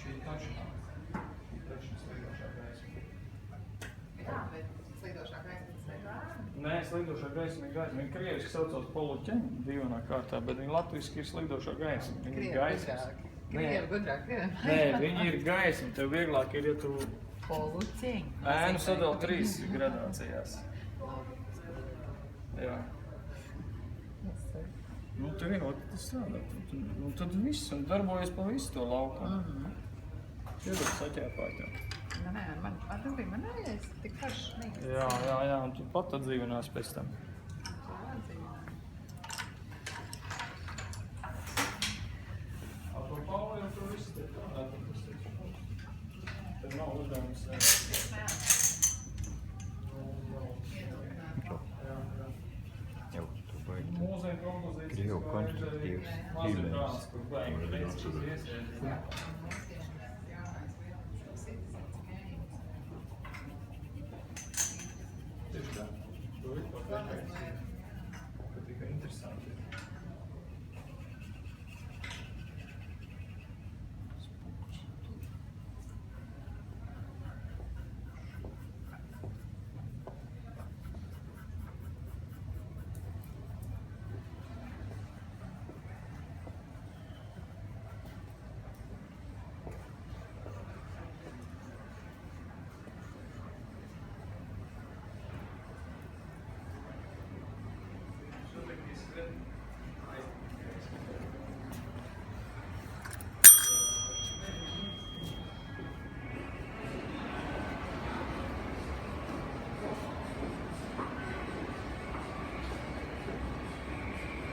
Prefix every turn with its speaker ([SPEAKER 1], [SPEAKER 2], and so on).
[SPEAKER 1] Šī taču slīdošā gaisma.
[SPEAKER 2] Jā, bet slīdošā gaisma slīdo ārā.
[SPEAKER 1] Nē, slīdošā gaisma ir gaisma. Viņa krieviski saucās poluķeņi dīvainā kārtā, bet viņa latviski ir slīdošā gaisma. Viņa ir gaismas.
[SPEAKER 2] Krievi gudrāk,
[SPEAKER 1] Nē, viņa ir gaisma. Tev vieglāk ir, ja tu
[SPEAKER 2] poluķeņi.
[SPEAKER 1] ēnu sadala 3 gradācijās. Jā. Nu, tev vienot tas strādā. Nu, tad viss, un darbojas pa visu to laukumu. Iedod saķēpāt jau.
[SPEAKER 2] Nē, man atbildīja, man nevies tik karš nīgs.
[SPEAKER 1] Jā, un tu pat atdzīvinās pēc tam. A to Pauli jau tur viss te tādā, tad nav uzdevums.
[SPEAKER 3] Jau tu baigi.
[SPEAKER 1] Mūzēja kompozīcijas,
[SPEAKER 3] Krievu konstruktīvs
[SPEAKER 1] mazi
[SPEAKER 3] stīlējums.
[SPEAKER 1] brāns, kur baigi precīzi iesēdīt.